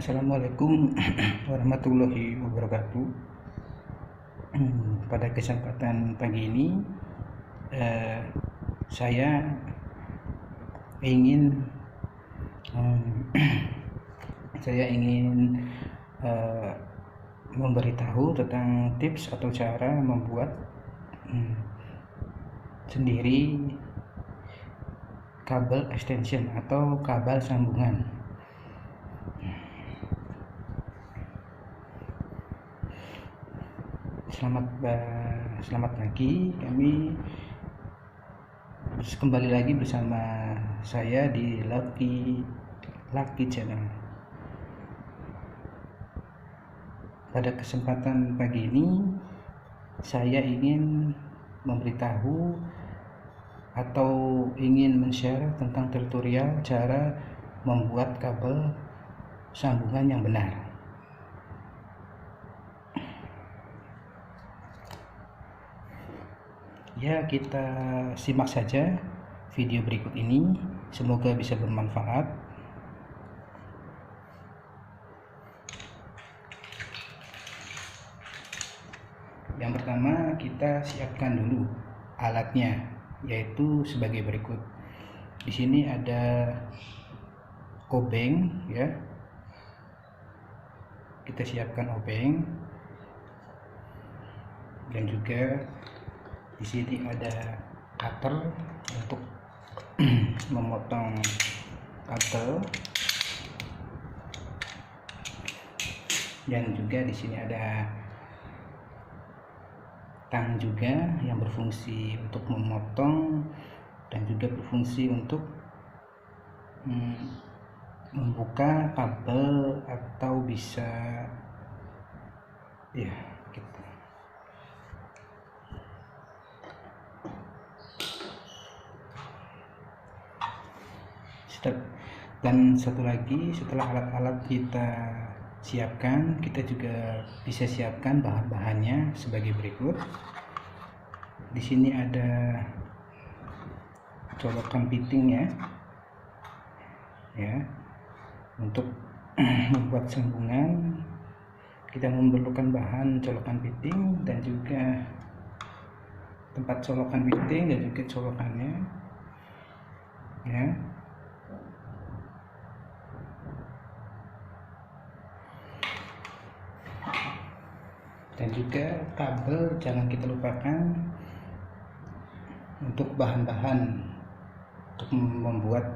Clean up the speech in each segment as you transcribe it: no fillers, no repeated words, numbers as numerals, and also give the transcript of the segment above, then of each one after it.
Assalamualaikum warahmatullahi wabarakatuh. Pada kesempatan pagi ini saya ingin memberitahu tentang tips atau cara membuat sendiri kabel extension atau kabel sambungan. Selamat pagi, kami kembali lagi bersama saya di Lucky Channel. Pada kesempatan pagi ini saya ingin memberitahu atau ingin men-share tentang tutorial cara membuat kabel sambungan yang benar. Ya, kita simak saja video berikut ini, semoga bisa bermanfaat. Yang pertama, kita siapkan dulu alatnya, yaitu sebagai berikut. Di sini ada obeng, ya. Kita siapkan obeng, dan juga di sini ada cutter untuk memotong kabel, dan juga di sini ada tang juga yang berfungsi untuk memotong dan juga berfungsi untuk membuka kabel atau bisa ya gitu. Dan satu lagi, setelah alat-alat kita siapkan, kita juga bisa siapkan bahan-bahannya sebagai berikut. Di sini ada colokan pitingnya, ya. Untuk membuat sambungan kita memerlukan bahan colokan piting dan juga tempat colokan piting dan juga colokannya, ya. Dan juga kabel jangan kita lupakan untuk bahan-bahan untuk membuat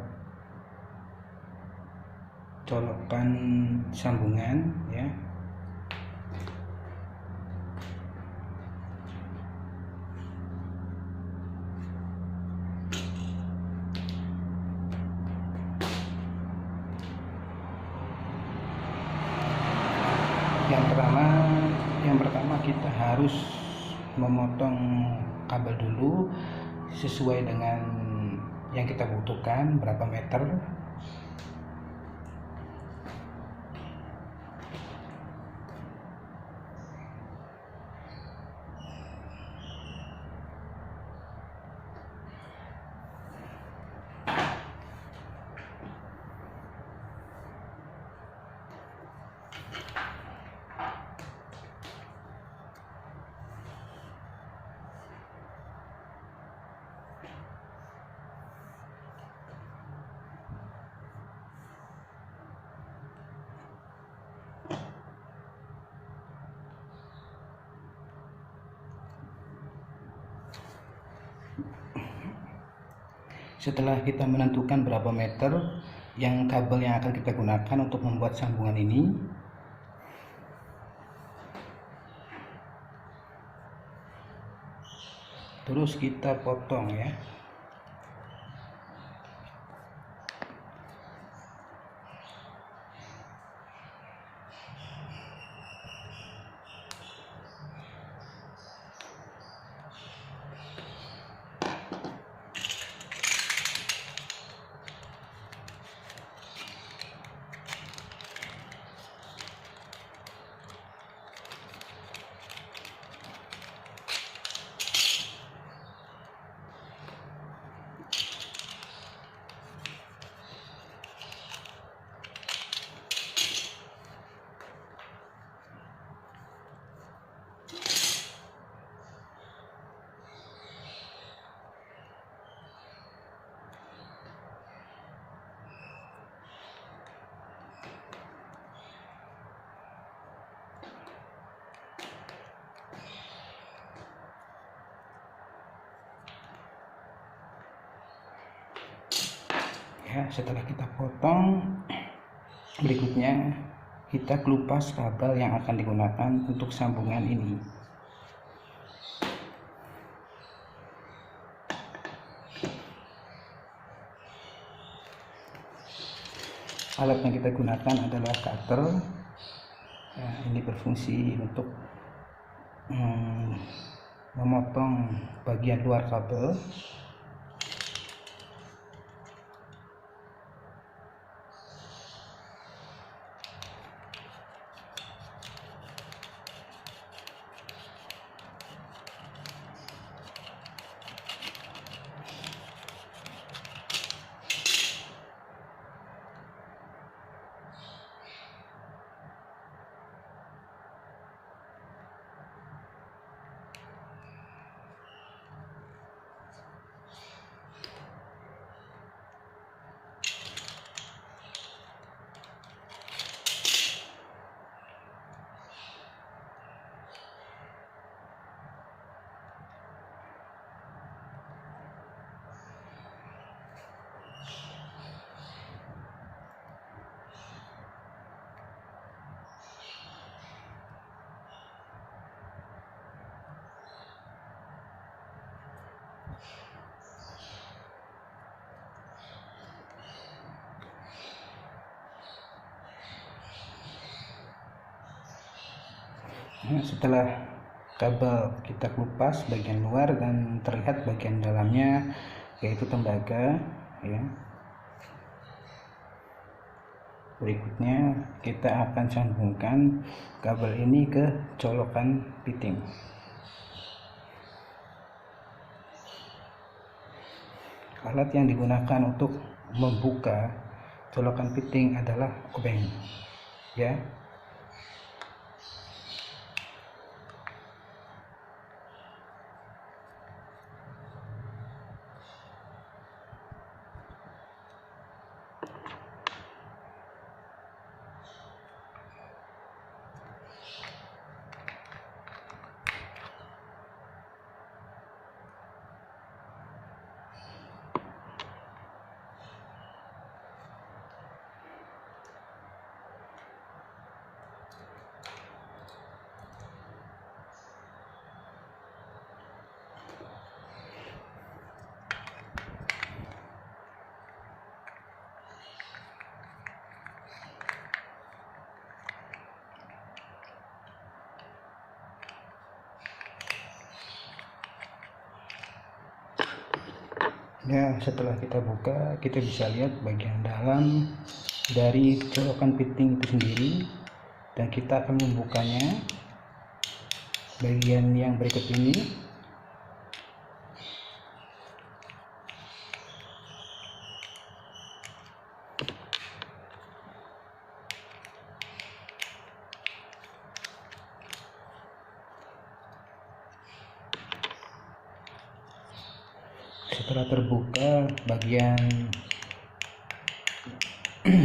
colokan sambungan, ya. Yang pertama kita harus memotong kabel dulu sesuai dengan yang kita butuhkan, berapa meter. Setelah kita menentukan berapa meter yang kabel yang akan kita gunakan untuk membuat sambungan ini, terus kita potong, ya. Ya, setelah kita potong, berikutnya kita kelupas kabel yang akan digunakan untuk sambungan ini. Alat yang kita gunakan adalah cutter. Ya, ini berfungsi untuk memotong bagian luar kabel. Nah, setelah kabel kita kelupas bagian luar dan terlihat bagian dalamnya, yaitu tembaga, ya. Berikutnya kita akan sambungkan kabel ini ke colokan fitting. Alat yang digunakan untuk membuka colokan fitting adalah obeng, ya. Ya, setelah kita buka, kita bisa lihat bagian dalam dari colokan fitting itu sendiri, dan kita akan membukanya bagian yang berikut ini. Setelah terbuka bagian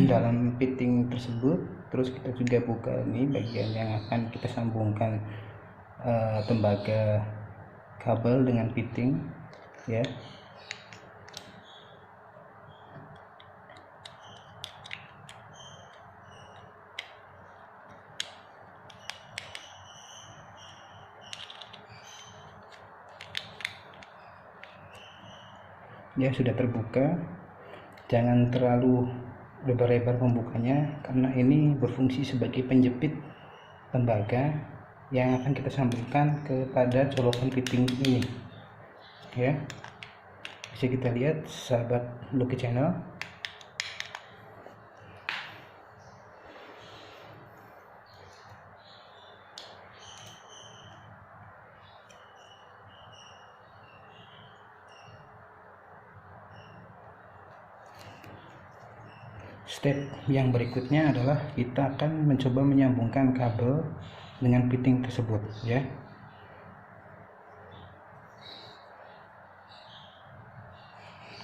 dalam fitting tersebut, terus kita juga buka ini bagian yang akan kita sambungkan tembaga kabel dengan fitting, ya. Ya, sudah terbuka. Jangan terlalu lebar-lebar pembukanya, karena ini berfungsi sebagai penjepit tembaga yang akan kita sambungkan kepada colokan fitting ini, ya. Bisa kita lihat, sahabat Lucky Channel. Step yang berikutnya adalah kita akan mencoba menyambungkan kabel dengan fitting tersebut, ya.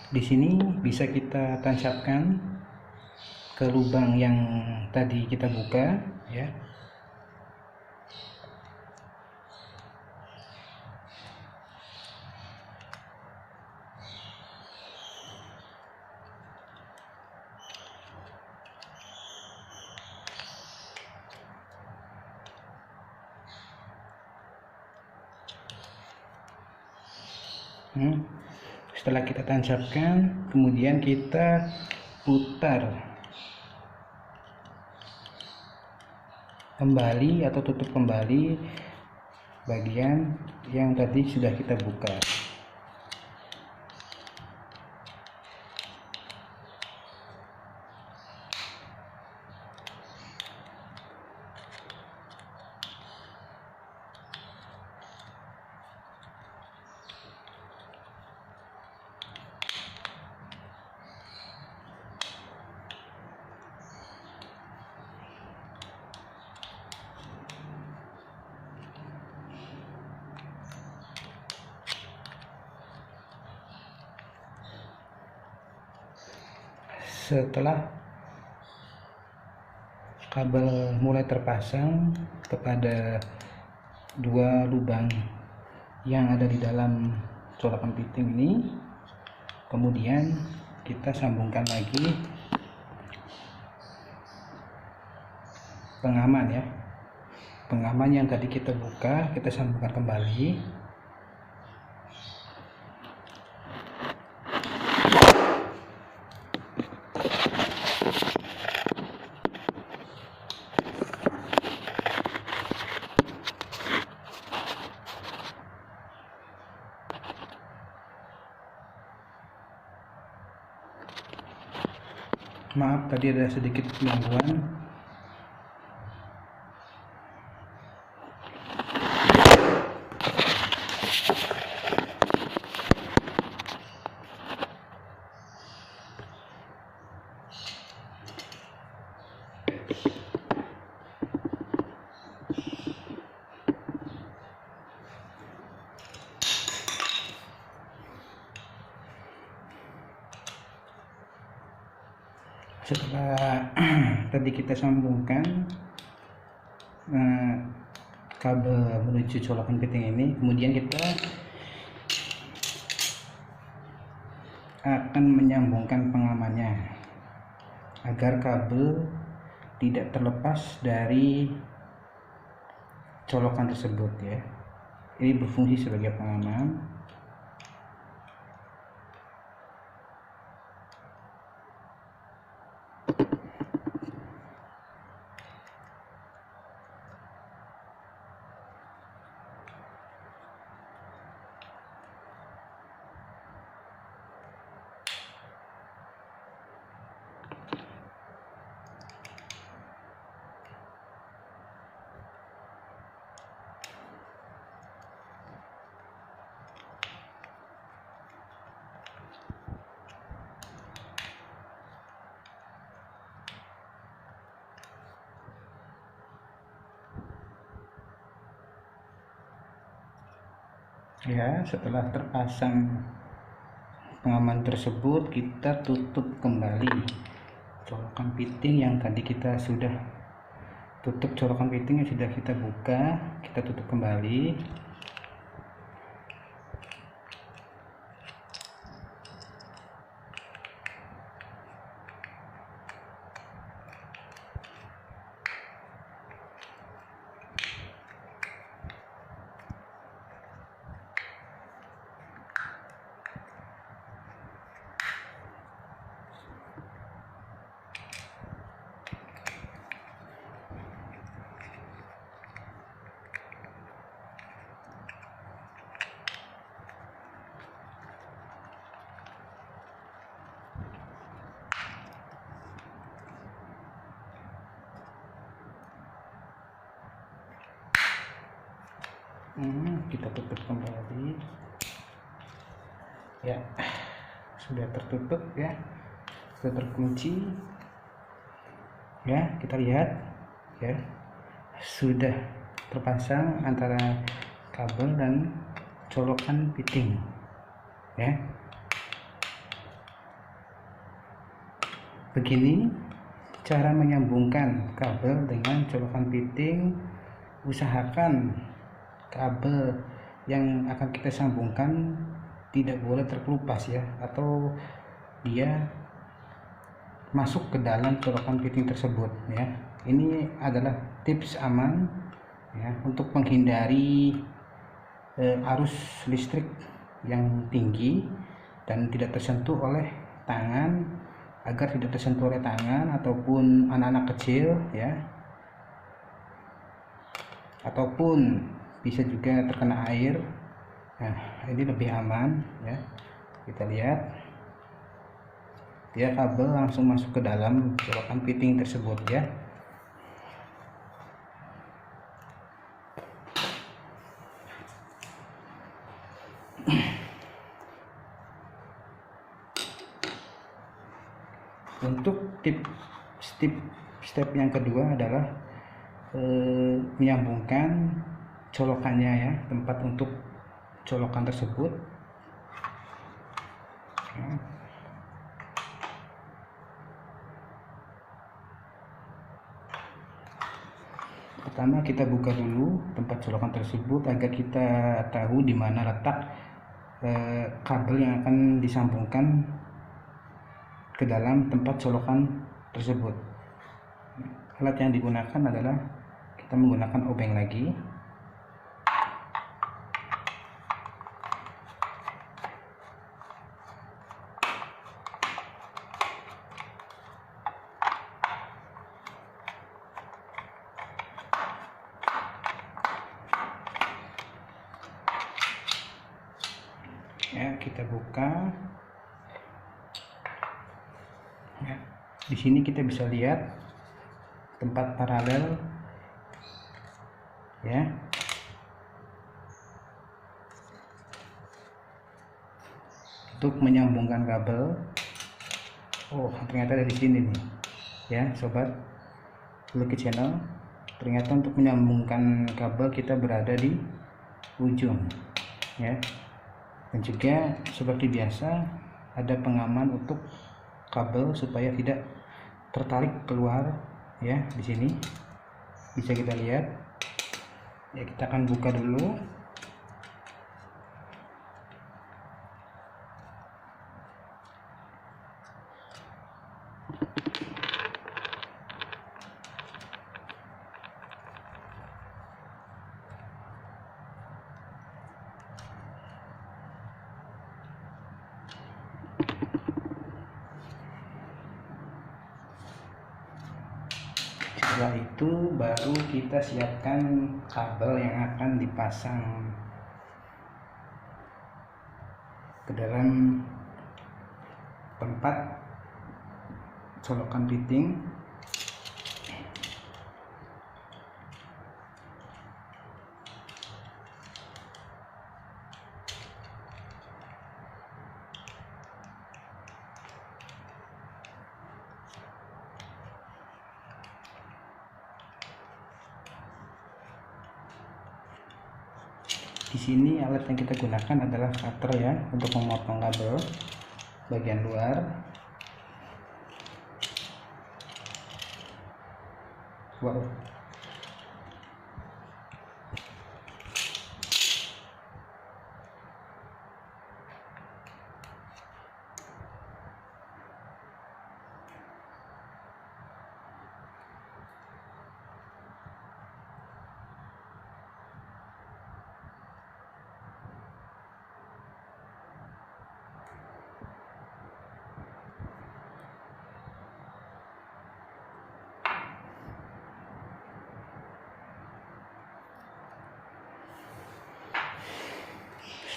Di sini bisa kita tancapkan ke lubang yang tadi kita buka, ya. Setelah kita tancapkan, kemudian kita putar kembali atau tutup kembali bagian yang tadi sudah kita buka. Setelah kabel mulai terpasang kepada dua lubang yang ada di dalam colokan piting ini, kemudian kita sambungkan lagi pengaman ya. Pengaman yang tadi kita buka, kita sambungkan kembali. Maaf, tadi ada sedikit gangguan. Setelah tadi kita sambungkan kabel menuju colokan piting ini, kemudian kita akan menyambungkan pengamannya agar kabel tidak terlepas dari colokan tersebut ya. Ini berfungsi sebagai pengaman. Ya, setelah terpasang pengaman tersebut, kita tutup kembali colokan piting yang tadi kita sudah tutup. Colokan piting yang sudah kita buka, kita tutup kembali. Kita tutup kembali ya. Sudah tertutup ya, sudah terkunci ya. Kita lihat ya, sudah terpasang antara kabel dan colokan piting ya. Begini cara menyambungkan kabel dengan colokan piting. Usahakan kabel yang akan kita sambungkan tidak boleh terkelupas ya, atau dia masuk ke dalam colokan piting tersebut ya. Ini adalah tips aman ya, untuk menghindari arus listrik yang tinggi dan tidak tersentuh oleh tangan, agar tidak tersentuh oleh tangan ataupun anak-anak kecil ya, ataupun bisa juga terkena air. Nah, ini lebih aman ya. Kita lihat dia kabel langsung masuk ke dalam colokan fitting tersebut ya. Untuk step yang kedua adalah menyambungkan colokannya ya, tempat untuk colokan tersebut ya. Pertama kita buka dulu tempat colokan tersebut agar kita tahu di mana letak kabel yang akan disambungkan ke dalam tempat colokan tersebut. Alat yang digunakan adalah kita menggunakan obeng lagi. Ya, kita buka. Ya, di sini kita bisa lihat tempat paralel ya. Untuk menyambungkan kabel. Oh, ternyata dari sini nih. Ya, sobat Lucky Channel. Ternyata untuk menyambungkan kabel kita berada di ujung ya. Dan juga seperti biasa ada pengaman untuk kabel supaya tidak tertarik keluar ya. Di sini bisa kita lihat ya. Kita akan buka dulu. Setelah itu baru kita siapkan kabel yang akan dipasang ke dalam tempat colokan fitting. Di sini alat yang kita gunakan adalah cutter ya, untuk memotong kabel bagian luar. Wow.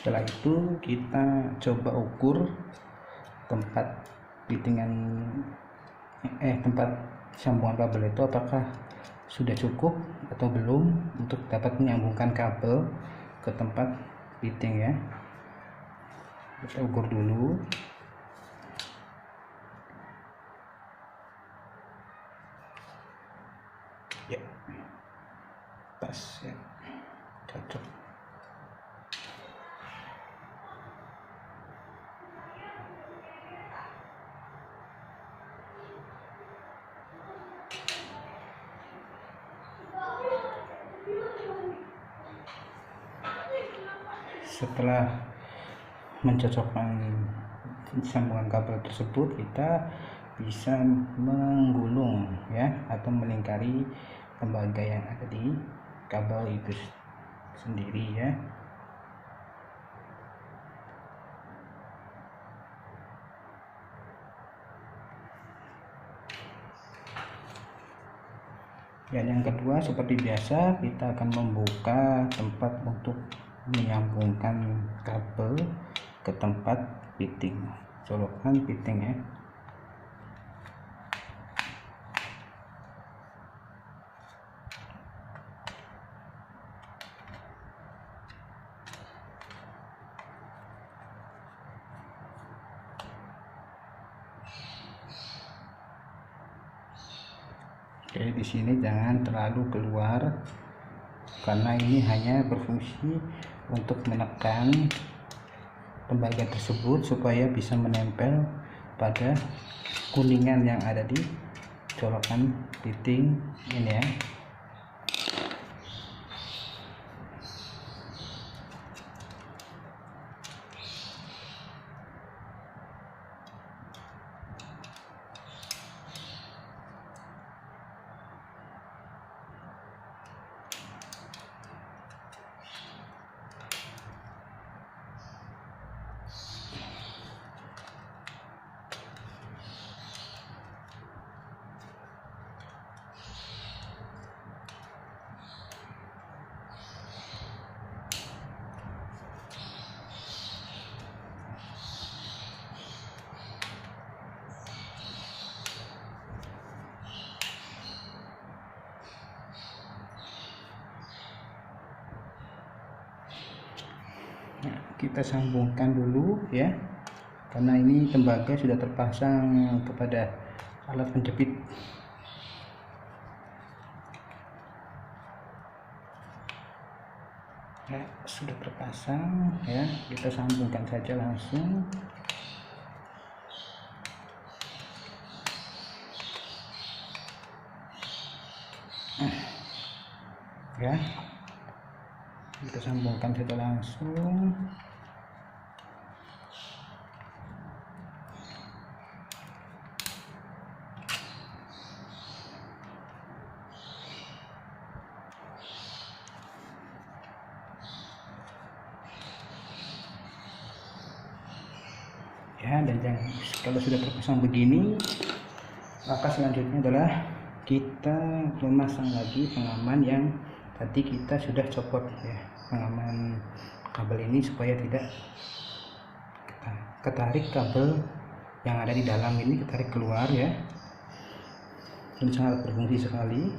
Setelah itu kita coba ukur tempat fittingan tempat sambungan kabel itu apakah sudah cukup atau belum untuk dapat menyambungkan kabel ke tempat fitting ya. Kita ukur dulu. Ya, pas ya, cocok. Setelah mencocokkan sambungan kabel tersebut, kita bisa menggulung ya, atau melingkari lembaga yang ada di kabel itu sendiri ya. Dan yang kedua, seperti biasa kita akan membuka tempat untuk menyambungkan kabel ke tempat fitting, colokan fitting ya. Oke, di sini jangan terlalu keluar karena ini hanya berfungsi untuk menekan tembaga tersebut supaya bisa menempel pada kuningan yang ada di colokan fitting ini ya. Nah, kita sambungkan dulu ya, karena ini tembaga sudah terpasang kepada alat penjepit. Nah, sudah terpasang ya, kita sambungkan saja langsung. Ya, kita sambungkan saja langsung. Ya, dan kalau sudah terpasang begini, maka selanjutnya adalah kita memasang lagi pengaman yang tadi kita sudah copot ya, pengaman kabel ini supaya tidak ketarik kabel yang ada di dalam ini ketarik keluar ya. Ini sangat berfungsi sekali.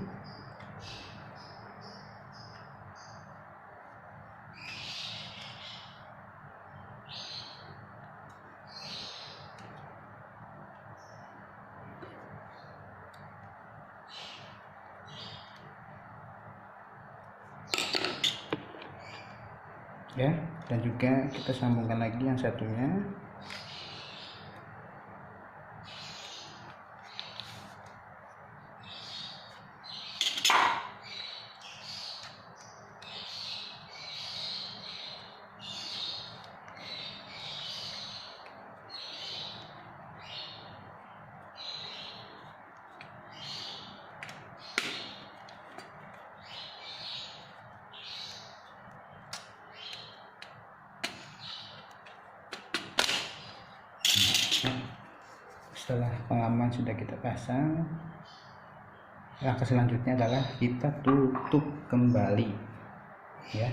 Ya, dan juga kita sambungkan lagi yang satunya. Setelah pengaman sudah kita pasang, langkah selanjutnya adalah kita tutup kembali ya.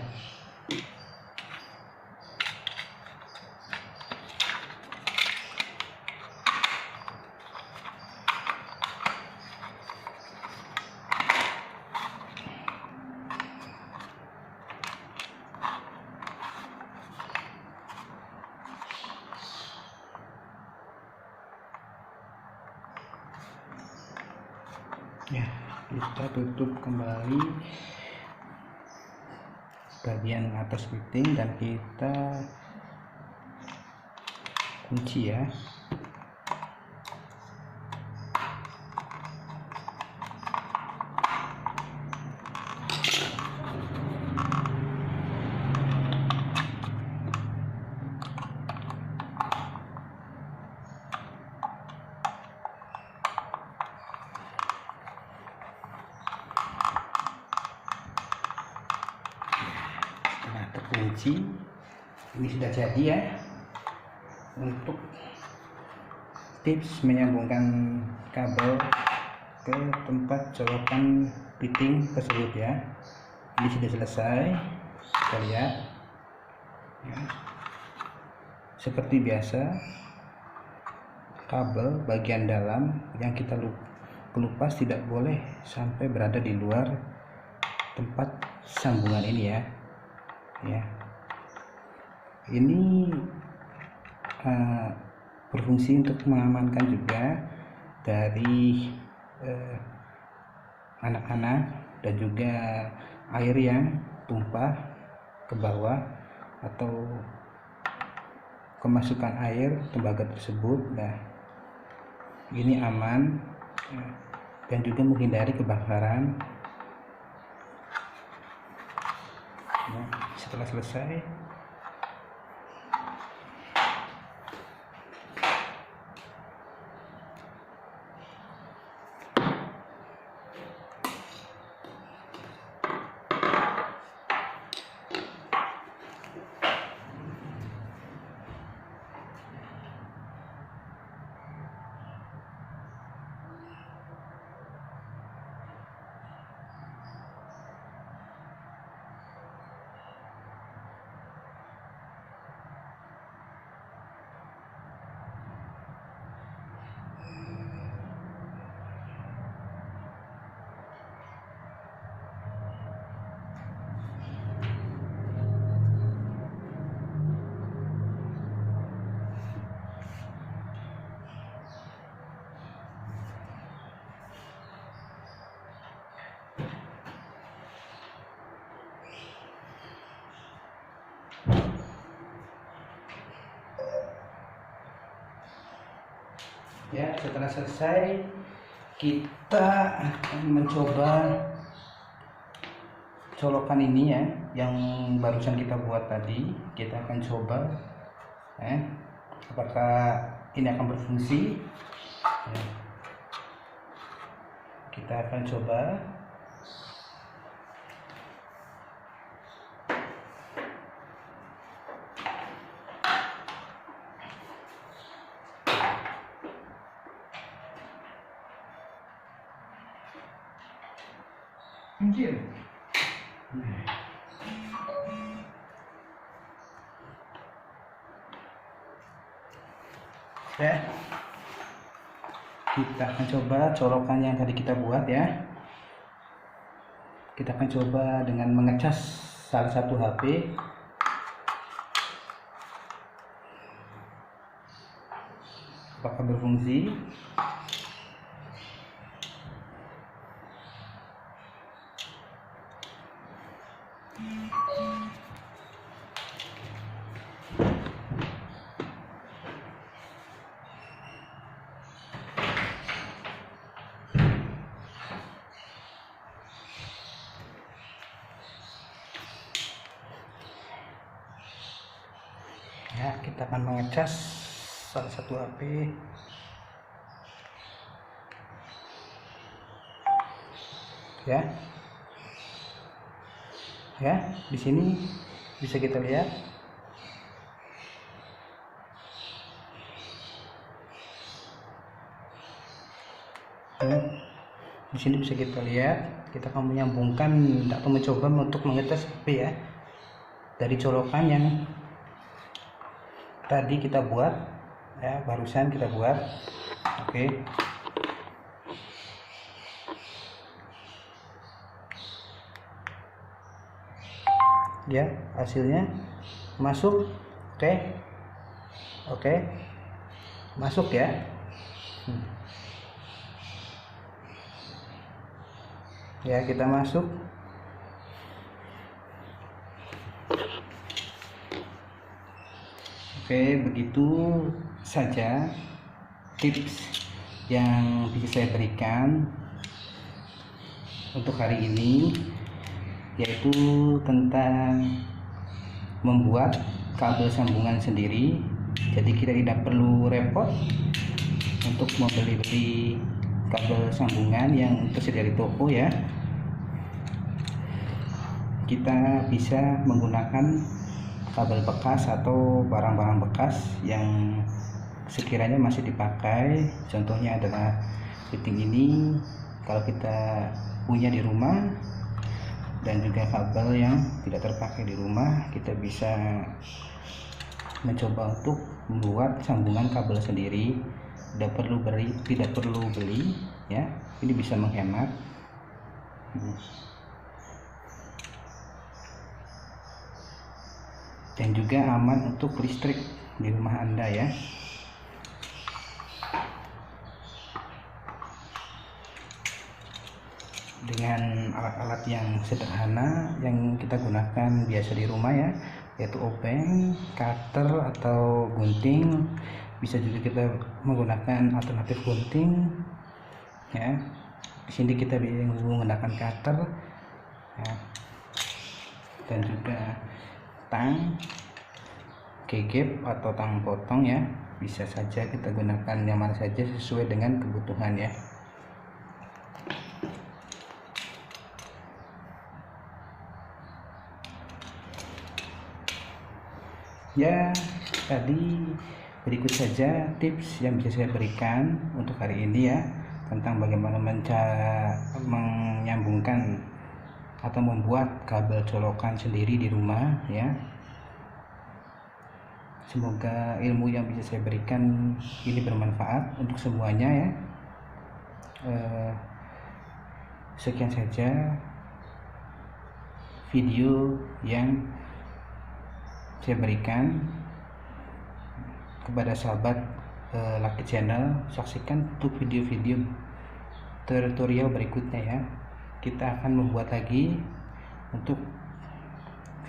Ya, kita tutup kembali bagian atas fitting dan kita kunci ya. Terkunci, ini sudah jadi ya untuk tips menyambungkan kabel ke tempat colokan fitting tersebut ya. Ini sudah selesai, kita lihat ya. Seperti biasa, kabel bagian dalam yang kita kelupas tidak boleh sampai berada di luar tempat sambungan ini ya. Ini berfungsi untuk mengamankan juga dari anak-anak dan juga air yang tumpah ke bawah atau kemasukan air tembaga tersebut. Nah, ini aman dan juga menghindari kebakaran. Nah, setelah selesai, ya, setelah selesai kita akan mencoba colokan ini ya, yang barusan kita buat tadi. Kita akan coba apakah ini akan berfungsi ya. Kita akan coba. Anjir. Ya, kita akan coba colokan yang tadi kita buat ya. Kita akan coba dengan mengecas salah satu HP. Apakah berfungsi? Ya, kita akan mengecas salah satu HP. Ya, di sini bisa kita lihat. Di sini bisa kita lihat. Kita akan menyambungkan atau mencoba untuk mengecas HP ya, dari colokan yang tadi kita buat ya, barusan kita buat. Oke. Ya, hasilnya masuk. Oke, masuk ya. Ya, kita masuk. Oke, begitu saja tips yang bisa saya berikan untuk hari ini, yaitu tentang membuat kabel sambungan sendiri. Jadi kita tidak perlu repot untuk membeli kabel sambungan yang tersedia di toko ya. Kita bisa menggunakan kabel bekas atau barang-barang bekas yang sekiranya masih dipakai. Contohnya adalah fitting ini, kalau kita punya di rumah dan juga kabel yang tidak terpakai di rumah, kita bisa mencoba untuk membuat sambungan kabel sendiri. Tidak perlu beli ya, ini bisa menghemat. Dan juga aman untuk listrik di rumah Anda ya. Dengan alat-alat yang sederhana yang kita gunakan biasa di rumah ya, yaitu obeng, cutter atau gunting. Bisa juga kita menggunakan alternatif gunting ya. Di sini kita bisa menggunakan cutter ya. Dan juga tang gegep atau tang potong ya, bisa saja kita gunakan yang mana saja sesuai dengan kebutuhan ya. Ya, tadi berikut saja tips yang bisa saya berikan untuk hari ini ya, tentang bagaimana menyambungkan atau membuat kabel colokan sendiri di rumah ya. Semoga ilmu yang bisa saya berikan ini bermanfaat untuk semuanya ya. Sekian saja video yang saya berikan kepada sahabat Lucky Channel. Saksikan untuk video-video tutorial berikutnya ya. Kita akan membuat lagi untuk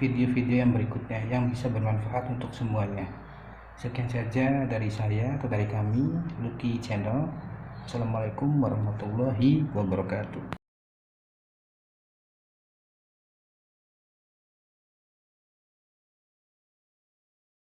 video-video yang berikutnya yang bisa bermanfaat untuk semuanya. Sekian saja dari saya atau dari kami Lucky Channel. Assalamualaikum warahmatullahi wabarakatuh.